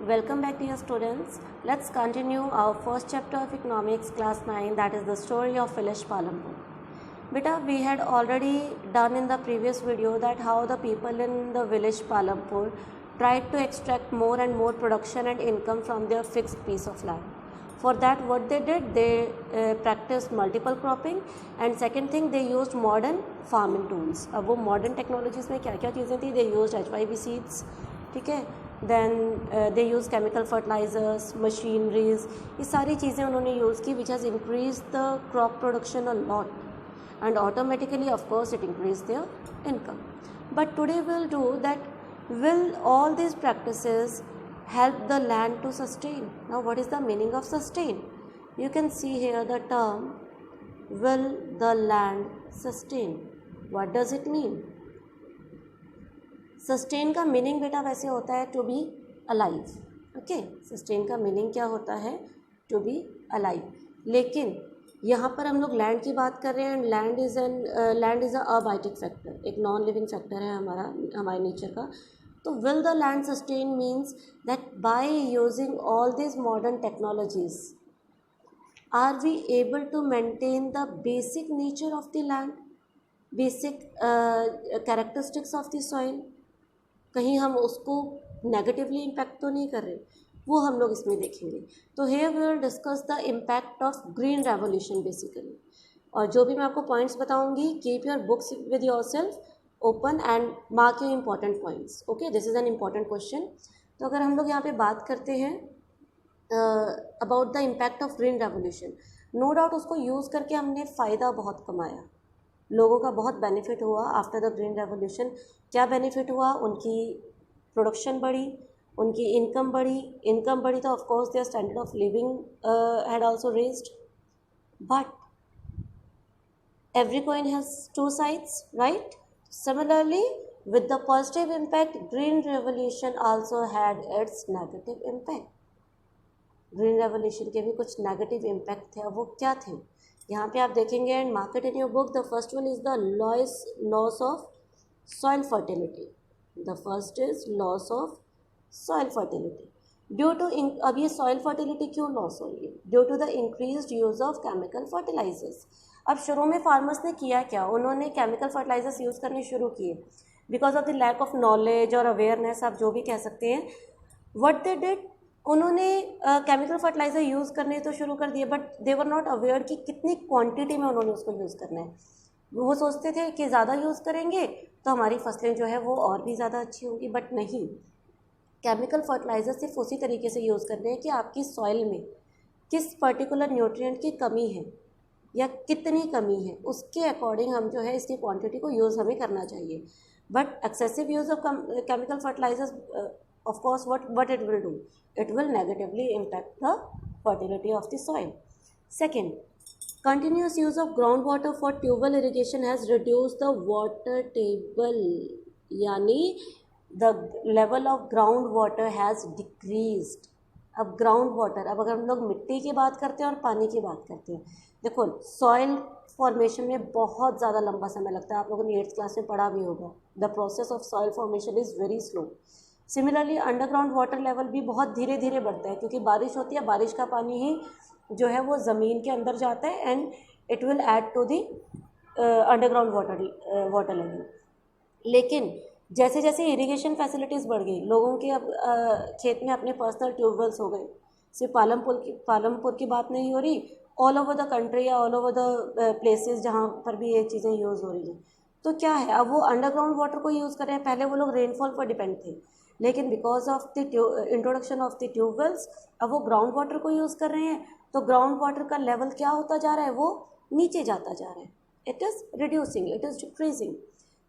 Welcome back, dear students. Let's continue our first chapter of economics, class 9, that is the story of village Palampur. Beta, we had already done in the previous video that how the people in the village Palampur tried to extract more and more production and income from their fixed piece of land. For that, what they did, they practiced multiple cropping, and second thing, they used modern farming tools. अब वो modern technologies में क्या क्या चीज़ें थी? They used HYV seeds, ठीक है, then they use chemical fertilizers, machineries, ये सारी चीज़ें उन्होंने यूज़ की, which has increased the crop production a lot, and automatically of course it increased their income. But today we'll do that, will all these practices help the land to sustain? Now what is the meaning of sustain? You can see here the term, will the land sustain? What does it mean? Sustain का meaning बेटा वैसे होता है to be alive. Okay, sustain का meaning क्या होता है? To be alive. लेकिन यहाँ पर हम लोग लैंड की बात कर रहे हैं, and land is a abiotic factor, एक नॉन लिविंग फैक्टर है हमारे नेचर का. तो will the land sustain means that by using all this modern technologies are we able to maintain the basic nature of the land, basic characteristics of the soil. कहीं हम उसको negatively impact तो नहीं कर रहे, वो हम लोग इसमें देखेंगे. तो here we will discuss the impact of green revolution basically. और जो भी मैं आपको पॉइंट्स बताऊंगी, keep your books with yourself open and mark your important points. Okay, this is an important question. तो अगर हम लोग यहाँ पे बात करते हैं about the impact of green revolution, no doubt उसको यूज़ करके हमने फ़ायदा बहुत कमाया, लोगों का बहुत बेनिफिट हुआ. आफ्टर द ग्रीन रेवोल्यूशन क्या बेनिफिट हुआ? उनकी प्रोडक्शन बढ़ी, उनकी इनकम बढ़ी तो of course their standard of living had also raised. But every coin has two sides, right? Similarly, with the positive impact, green revolution also had its negative impact. Green revolution के भी कुछ negative impact थे. अब वो क्या थे यहाँ पे आप देखेंगे, and mark it in your book. The first one is the loss of soil fertility. The first is loss of soil fertility due to, अब ये सॉइल फर्टिलिटी क्यों लॉस हो रही है? Due to the increased use of chemical fertilisers. अब शुरू में farmers ने किया क्या? उन्होंने केमिकल फर्टिलाइजर्स यूज़ करने शुरू किए because of the lack of knowledge और अवेयरनेस, आप जो भी कह सकते हैं. व्हाट दे डिड, उन्होंने केमिकल फर्टिलाइज़र यूज़ करने तो शुरू कर दिए, but they were not aware कि कितनी क्वांटिटी में उन्होंने उसको यूज़ करना है. वो सोचते थे कि ज़्यादा यूज़ करेंगे तो हमारी फसलें जो है वो और भी ज़्यादा अच्छी होंगी, बट नहीं. केमिकल फर्टिलाइज़र सिर्फ उसी तरीके से यूज़ करने हैं कि आपकी सॉइल में किस पर्टिकुलर न्यूट्रिएंट की कमी है या कितनी कमी है, उसके अकॉर्डिंग हम जो है इसकी क्वांटिटी को यूज़ हमें करना चाहिए. But excessive use of chemical fertilisers, of course what it will do, it will negatively impact the fertility of the soil. Second, continuous use of groundwater for tubewell irrigation has reduced the water table, यानी the level of groundwater has decreased. अब ground water, अब अगर हम लोग मिट्टी की बात करते हैं और पानी की बात करते हैं, देखो सॉइल फॉर्मेशन में बहुत ज़्यादा लंबा समय लगता है. आप लोगों ने 8th क्लास में पढ़ा भी होगा. The process of soil formation is very slow. Similarly underground water level भी बहुत धीरे धीरे बढ़ता है, क्योंकि बारिश होती है, बारिश का पानी ही जो है वो ज़मीन के अंदर जाता है, and it will add to the underground water level. लेकिन जैसे जैसे इरिगेशन फैसिलिटीज़ बढ़ गई, लोगों के अब खेत में अपने पर्सनल ट्यूबवेल्स हो गए. सिर्फ पालमपुर की बात नहीं हो रही, ऑल ओवर द कंट्री या ऑल ओवर द प्लेसेस जहाँ पर भी ये चीज़ें यूज़ हो रही हैं. तो क्या है, अब वो अंडरग्राउंड वाटर को यूज़ कर रहे हैं. पहले वो लोग रेनफॉल पर डिपेंड थे, लेकिन because of the introduction of the tube wells अब वो ग्राउंड वाटर को यूज़ कर रहे हैं. तो ग्राउंड वाटर का लेवल क्या होता जा रहा है? वो नीचे जाता जा रहा है. It is reducing, it is decreasing.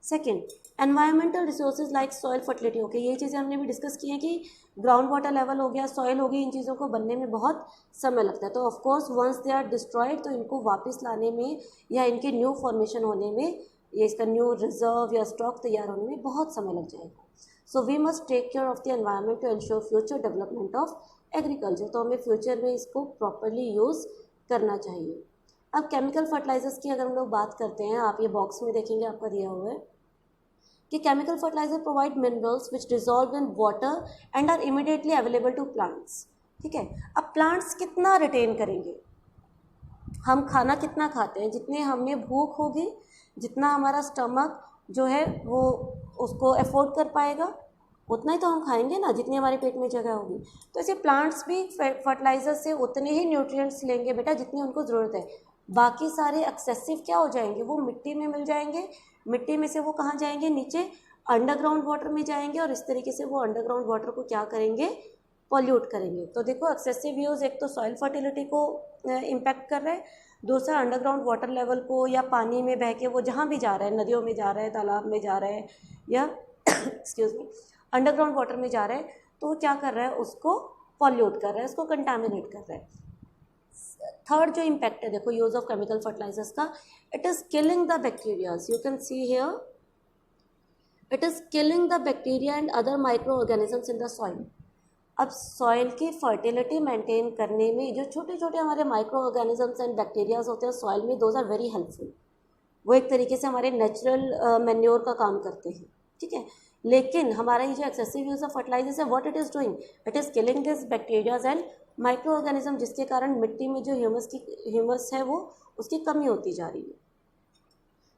Second, environmental resources like soil fertility. Okay, ये चीज़ें हमने भी डिस्कस की हैं कि ग्राउंड वाटर लेवल हो गया, सॉइल हो गई, इन चीज़ों को बनने में बहुत समय लगता है. तो of course once they are destroyed, तो इनको वापस लाने में या इनके न्यू फॉर्मेशन होने में, या इसका न्यू रिजर्व या स्टॉक तैयार होने में बहुत समय लग जाएगा. So we must take care of the environment to ensure future development of agriculture. तो हमें फ्यूचर में इसको प्रॉपरली यूज़ करना चाहिए. अब केमिकल फर्टिलाइजर्स की अगर हम लोग बात करते हैं, आप ये बॉक्स में देखेंगे आपका दिया हुआ है, कि chemical fertiliser provide minerals which dissolve in water and are immediately available to plants. ठीक है, अब प्लांट्स कितना रिटेन करेंगे, हम खाना कितना खाते हैं, जितने हमें भूख होगी, जितना हमारा स्टमक जो है वो उसको अफोर्ड कर पाएगा, उतना ही तो हम खाएंगे ना, जितनी हमारे पेट में जगह होगी। तो ऐसे प्लांट्स भी फर्टिलाइजर से उतने ही न्यूट्रिएंट्स लेंगे बेटा जितनी उनको ज़रूरत है। बाकी सारे एक्सेसिव क्या हो जाएंगे, वो मिट्टी में मिल जाएंगे, मिट्टी में से वो कहाँ जाएंगे, नीचे अंडरग्राउंड वाटर में जाएंगे, और इस तरीके से वो अंडरग्राउंड वाटर को क्या करेंगे, पॉल्यूट करेंगे। तो देखो एक्सेसिव यूज़ एक तो सॉइल फर्टिलिटी को इम्पैक्ट कर रहा है, दूसरा अंडरग्राउंड वाटर लेवल को, या पानी में बह के वो जहाँ भी जा रहा है, नदियों में जा रहा है, तालाब में जा रहा है, या एक्सक्यूज़ मी अंडरग्राउंड वाटर में जा रहा है, तो वो क्या कर रहा है, उसको पॉल्यूट कर रहा है, उसको कंटामिनेट कर रहा है। थर्ड जो इम्पैक्ट है देखो यूज़ ऑफ केमिकल फर्टिलाइजर्स का, it is killing the bacterias, you can see here, it is killing the bacteria and other micro organisms in the soil. अब सॉइल की फर्टिलिटी मेंटेन करने में जो छोटे छोटे हमारे माइक्रो ऑर्गेनिजम्स एंड बैक्टीरियाज होते हैं सॉइल में, दोज आर वेरी हेल्पफुल, वो एक तरीके से हमारे नेचुरल मैन्योर का काम करते हैं। ठीक है, लेकिन हमारा ये जो एक्सेसिव यूज़ ऑफ फर्टिलाइजर्स है, what it is doing, it is killing this bacterias and micro organism, जिसके कारण मिट्टी में जो ह्यूमस है वो उसकी कमी होती जा रही है।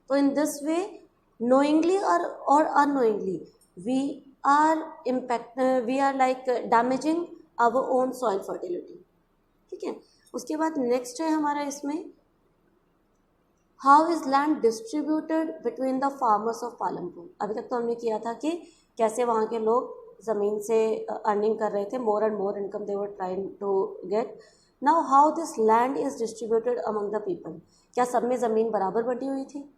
तो in this way knowingly or unknowingly we are like damaging our own soil fertility। ठीक है, उसके बाद नेक्स्ट है हमारा इसमें, how is land distributed between the farmers of Palampur. अभी तक तो हमने किया था कि कैसे वहाँ के लोग ज़मीन से अर्निंग कर रहे थे, more and more income they were trying to get. Now how this land is distributed among the people, क्या सब में ज़मीन बराबर बंटी हुई थी,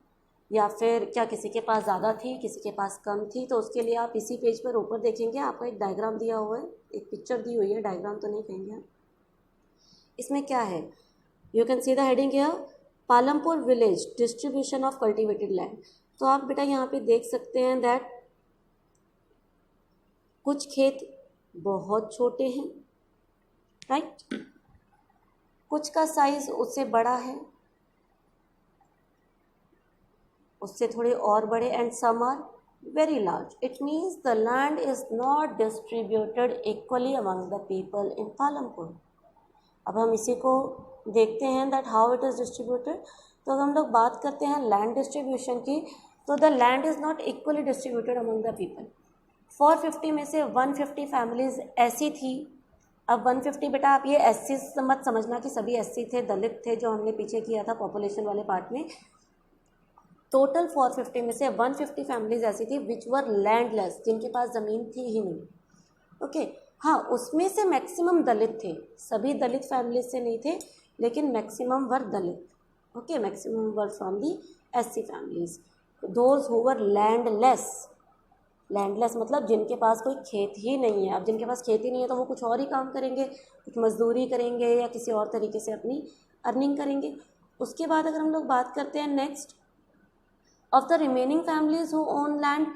या फिर क्या किसी के पास ज़्यादा थी, किसी के पास कम थी। तो उसके लिए आप इसी पेज पर ऊपर देखेंगे, आपको एक डायग्राम दिया हुआ है, एक पिक्चर दी हुई है, डायग्राम तो नहीं कहेंगे। इसमें क्या है, you can see the heading here, Palampur village distribution of cultivated land. तो आप बेटा यहाँ पे देख सकते हैं दैट कुछ खेत बहुत छोटे हैं, राइट, कुछ का साइज उससे बड़ा है, उससे थोड़े और बड़े, and some are very large. It means the land is not distributed equally among the people in Palampur. अब हम इसी को देखते हैं that how it is distributed. तो अगर हम लोग बात करते हैं लैंड डिस्ट्रीब्यूशन की, तो the land is not equally distributed among the people. 450 में से 150 फैमिलीज ऐसी थी। अब 150 बेटा आप ये एससी मत समझना कि सभी एससी थे, दलित थे, जो हमने पीछे किया था पॉपुलेशन वाले पार्ट में। टोटल 450 में से 150 फैमिलीज ऐसी थी विच वर लैंडलेस, जिनके पास ज़मीन थी ही नहीं। ओके, हाँ, उसमें से मैक्सिमम दलित थे, सभी दलित फैमिलीज से नहीं थे, लेकिन maximum were Dalit. Okay, maximum were from the SC families. Those who were landless, landless मतलब जिनके पास कोई खेत ही नहीं है। अब जिनके पास खेती नहीं है तो वो कुछ और ही काम करेंगे, कुछ मजदूरी करेंगे या किसी और तरीके से अपनी अर्निंग करेंगे। उसके बाद अगर हम लोग बात करते हैं next, of the remaining families who own land,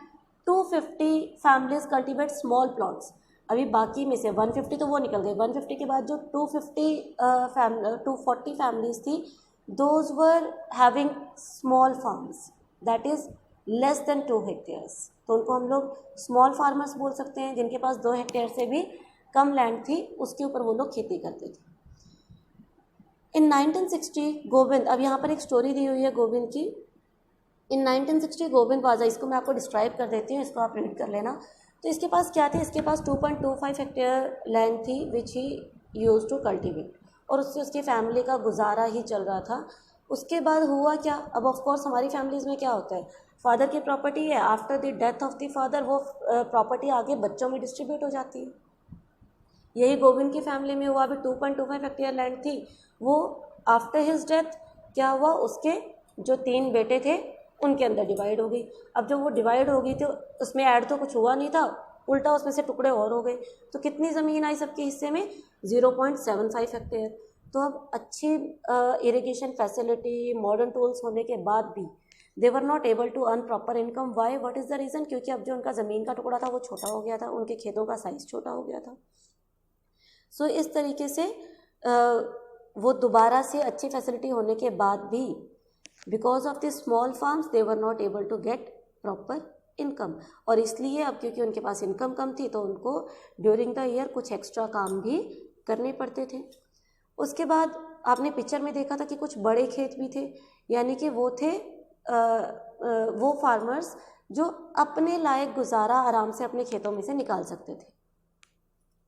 250 families cultivate small plots. अभी बाकी में से 150 तो वो निकल गए, 150 के बाद जो 240 फैमिलीज थी, those were having small farms that is less than 2 hectares. तो उनको हम लोग स्मॉल फार्मर्स बोल सकते हैं, जिनके पास 2 हेक्टेयर से भी कम लैंड थी, उसके ऊपर वो लोग खेती करते थे। इन 1960 गोविंद, अब यहाँ पर एक स्टोरी दी हुई है गोविंद की। इन 1960 गोविंद वाजा, इसको मैं आपको डिस्क्राइब कर देती हूँ, इसको आप रीड कर लेना। तो इसके पास क्या थी, इसके पास 2.25 हेक्टेयर लैंड थी विच ही यूज टू कल्टिवेट, और उससे उसकी फैमिली का गुजारा ही चल रहा था। उसके बाद हुआ क्या, अब ऑफ कोर्स हमारी फैमिलीज़ में क्या होता है, फादर की प्रॉपर्टी है, after the death of the father वो प्रॉपर्टी आगे बच्चों में डिस्ट्रीब्यूट हो जाती है। यही गोविंद की फैमिली में हुआ। अभी 2.25 हेक्टेयर लैंड थी, वो आफ्टर हिज डेथ क्या हुआ, उसके जो 3 बेटे थे उनके अंदर डिवाइड हो गई। अब जब वो डिवाइड हो गई तो उसमें ऐड तो कुछ हुआ नहीं था, उल्टा उसमें से टुकड़े और हो गए। तो कितनी ज़मीन आई सबके हिस्से में, 0.75 हेक्टेयर। तो अब अच्छी इरिगेशन फैसिलिटी, मॉडर्न टूल्स होने के बाद भी they were not able to earn proper income. Why, what is the reason? क्योंकि अब जो उनका ज़मीन का टुकड़ा था वो छोटा हो गया था, उनके खेतों का साइज़ छोटा हो गया था। सो इस तरीके से वो दोबारा से अच्छी फैसिलिटी होने के बाद भी because of the small farms they were not able to get proper income, और इसलिए अब क्योंकि उनके पास इनकम कम थी तो उनको ड्यूरिंग द ईयर कुछ एक्स्ट्रा काम भी करने पड़ते थे। उसके बाद आपने पिक्चर में देखा था कि कुछ बड़े खेत भी थे, यानी कि वो थे वो फार्मर्स जो अपने लायक गुजारा आराम से अपने खेतों में से निकाल सकते थे,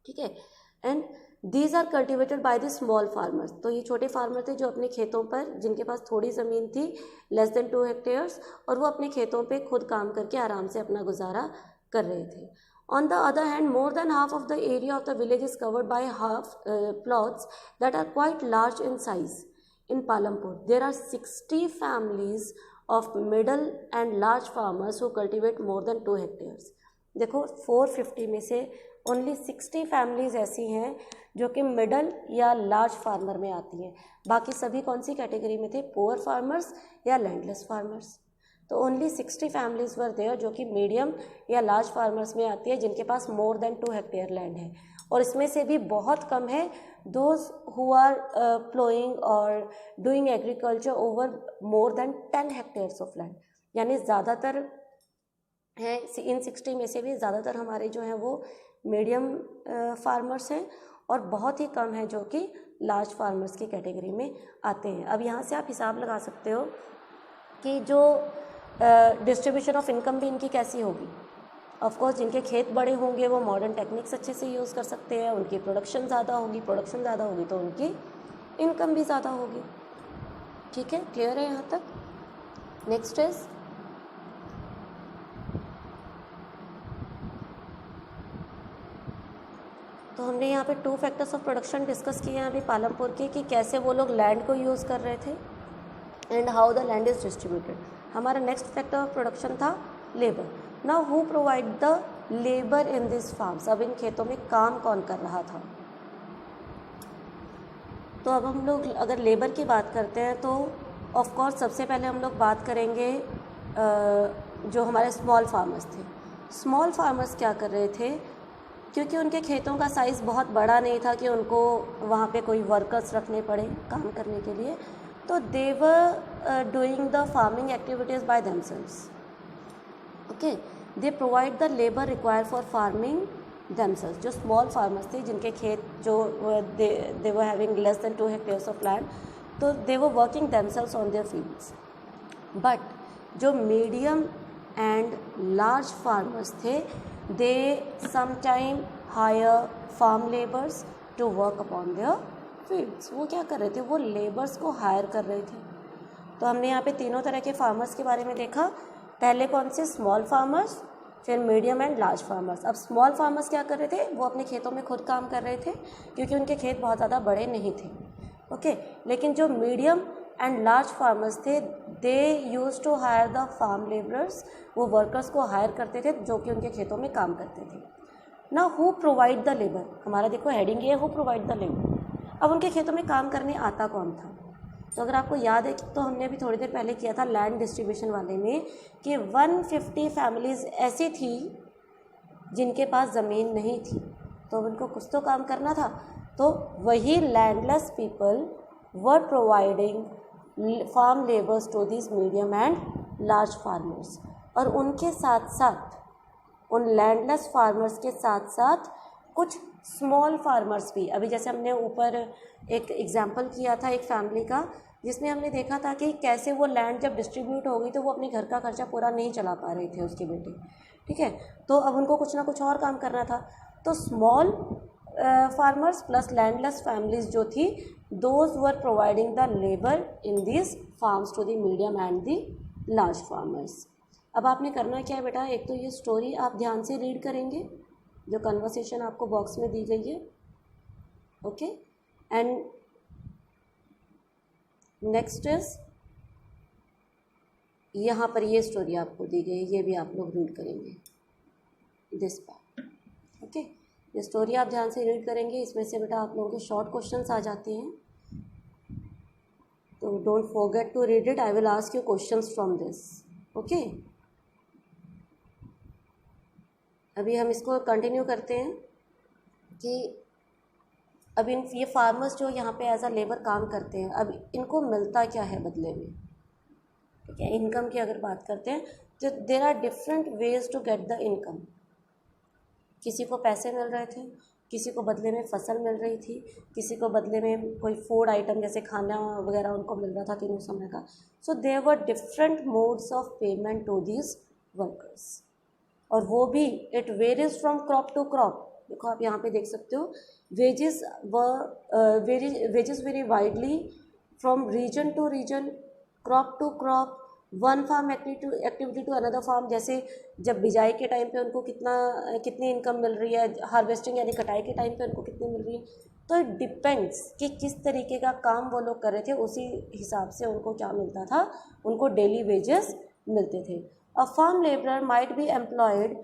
ठीक है। And these are cultivated by the small farmers, तो ये छोटे फार्मर थे जो अपने खेतों पर, जिनके पास थोड़ी ज़मीन थी लेस देन 2 हेक्टेयर्स, और वो अपने खेतों पे खुद काम करके आराम से अपना गुजारा कर रहे थे। On the other hand, more than half of the area of the village is covered by plots that are quite large in size. In Palampur, there are 60 families of middle and large farmers who cultivate more than 2 hectares. देखो 450 में से only 60 families ऐसी हैं जो कि middle या large farmer में आती हैं, बाकी सभी कौन सी कैटेगरी में थे, पुअर फार्मर्स या लैंडलेस फार्मर्स। तो ओनली 60 फैमिलीज वर देयर जो कि मीडियम या लार्ज फार्मर्स में आती है, जिनके पास मोर देन 2 हेक्टेयर लैंड है, और इसमें से भी बहुत कम है दोज हु आर प्लोइंग और doing agriculture over more than 10 hectares of land, यानी ज़्यादातर है इन 60 में से भी ज़्यादातर हमारे जो हैं वो मीडियम फार्मर्स हैं, और बहुत ही कम है जो कि लार्ज फार्मर्स की कैटेगरी में आते हैं। अब यहाँ से आप हिसाब लगा सकते हो कि जो डिस्ट्रीब्यूशन ऑफ इनकम भी इनकी कैसी होगी। ऑफ कोर्स जिनके खेत बड़े होंगे वो मॉडर्न टेक्निक्स अच्छे से यूज़ कर सकते हैं, उनकी प्रोडक्शन ज़्यादा होगी तो उनकी इनकम भी ज़्यादा होगी। ठीक है, क्लियर है यहाँ तक। नेक्स्ट इज तो हमने यहाँ पे 2 फैक्टर्स ऑफ प्रोडक्शन डिस्कस किए हैं अभी पालमपुर के, कि कैसे वो लोग लैंड को यूज़ कर रहे थे and how the land is distributed. हमारा नेक्स्ट फैक्टर ऑफ प्रोडक्शन था labour. Now who provide the labour in this farms, अब इन खेतों में काम कौन कर रहा था। तो अब हम लोग अगर लेबर की बात करते हैं तो ऑफ कोर्स सबसे पहले हम लोग बात करेंगे जो हमारे स्मॉल फार्मर्स थे। स्मॉल फार्मर्स क्या कर रहे थे, क्योंकि उनके खेतों का साइज़ बहुत बड़ा नहीं था कि उनको वहाँ पे कोई वर्कर्स रखने पड़े काम करने के लिए, तो they were doing the farming activities by themselves. Okay, they provide the labour required for farming themselves. जो स्मॉल फार्मर्स थे जिनके खेत जो they were having less than 2 hectares of land, तो they were working themselves on their fields. But जो medium and large farmers थे, they sometime hire farm labours to work upon their fields. वो क्या कर रहे थे, वो लेबर्स को हायर कर रहे थे। तो हमने यहाँ पे तीनों तरह के फार्मर्स के बारे में देखा। पहले कौन से, स्मॉल फार्मर्स, फिर मीडियम एंड लार्ज फार्मर्स। अब स्मॉल फार्मर्स क्या कर रहे थे, वो अपने खेतों में खुद काम कर रहे थे क्योंकि उनके खेत बहुत ज़्यादा बड़े नहीं थे। ओके, लेकिन जो मीडियम एंड लार्ज फार्मर्स थे, they use to hire the farm labourers, वो वर्कर्स को हायर करते थे जो कि उनके खेतों में काम करते थे। ना हु प्रोवाइड द लेबर, हमारा देखो हेडिंग ये है, हु प्रोवाइड द लेबर। अब उनके खेतों में काम करने आता कौन था। तो अगर आपको याद है तो हमने अभी थोड़ी देर पहले किया था लैंड डिस्ट्रीब्यूशन वाले में कि 150 फैमिलीज़ ऐसी थी जिनके पास ज़मीन नहीं थी, तो उनको कुछ तो काम करना था। तो वही landless people were providing farm labours to this medium and large farmers. और उनके साथ साथ, उन लैंडलेस फार्मर्स के साथ साथ कुछ स्मॉल फार्मर्स भी, अभी जैसे हमने ऊपर एक एग्जांपल किया था एक फैमिली का, जिसमें हमने देखा था कि कैसे वो लैंड जब डिस्ट्रीब्यूट हो गई तो वो अपने घर का खर्चा पूरा नहीं चला पा रहे थे उसके बेटे। ठीक है, तो अब उनको कुछ ना कुछ और काम करना था। तो small farmers plus landless families जो थी, those were providing the labour in this farms to the medium and the large farmers. अब आपने करना क्या है बेटा, एक तो ये स्टोरी आप ध्यान से रीड करेंगे जो कन्वर्सेशन आपको बॉक्स में दी गई है। ओके, एंड नेक्स्ट इज यहाँ पर ये स्टोरी आपको दी गई है, ये भी आप लोग रीड करेंगे दिस पार्ट। ओके, ये स्टोरी आप ध्यान से रीड करेंगे, इसमें से बेटा आप लोगों के शॉर्ट क्वेश्चंस आ जाते हैं, तो don't forget to read it. I will ask you questions from this. Okay, अभी हम इसको कंटिन्यू करते हैं कि अब ये फार्मर्स जो यहाँ पे एज अ लेबर काम करते हैं, अब इनको मिलता क्या है बदले में। ठीक है, इनकम की अगर बात करते हैं there are different ways to get the income. किसी को पैसे मिल रहे थे, किसी को बदले में फसल मिल रही थी, किसी को बदले में कोई फूड आइटम जैसे खाना वगैरह उनको मिल रहा था तीनों समय का। So there were different modes of payment to these workers, और वो भी it varies from crop to crop. देखो आप यहाँ पे देख सकते हो, wages vary widely from region to region, crop to crop, one farm activity to another farm. जैसे जब बिजाई के टाइम पे उनको कितनी इनकम मिल रही है, हार्वेस्टिंग यानी कटाई के टाइम पे उनको कितनी मिल रही है। तो इट डिपेंड्स कि किस तरीके का काम वो लोग कर रहे थे, उसी हिसाब से उनको क्या मिलता था, उनको डेली वेजेस मिलते थे। A farm labourer might be employed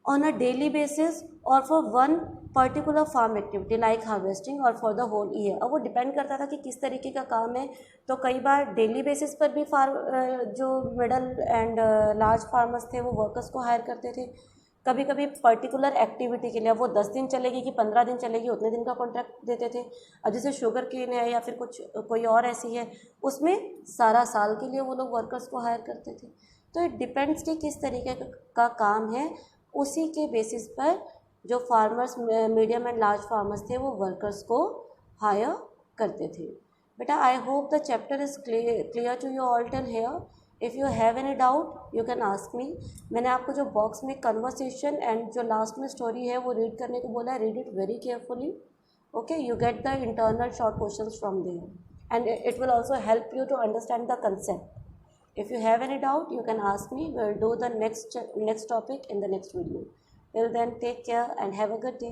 on a daily basis or for one particular farm activity like harvesting or for the whole year। अब वो डिपेंड करता था कि किस तरीके का काम है। तो कई बार डेली बेसिस पर भी जो मिडल एंड लार्ज फार्मर्स थे वो वर्कर्स को हायर करते थे। कभी कभी पर्टिकुलर एक्टिविटी के लिए, वो 10 दिन चलेगी कि 15 दिन चलेगी, उतने दिन का कॉन्ट्रैक्ट देते थे। अब जैसे शुगर केन है या फिर कोई और ऐसी है, उसमें सारा साल के लिए वो लोग वर्कर्स को हायर करते थे। तो इट डिपेंड्स कि किस तरीके का काम है, उसी के बेसिस पर जो farmers, medium and large farmers थे, वो वर्कर्स को हायर करते थे। बेटा I hope the chapter is clear to you all till here. If you have any doubt you can ask me. मैंने आपको जो बॉक्स में कन्वर्सेशन एंड जो लास्ट में स्टोरी है वो रीड करने को बोला है, read it very carefully. Okay, you get the internal short questions from there, and it will also help you to understand the concept. If you have any doubt you can ask me. We'll do the next topic in the next video. Till then, take care and have a good day.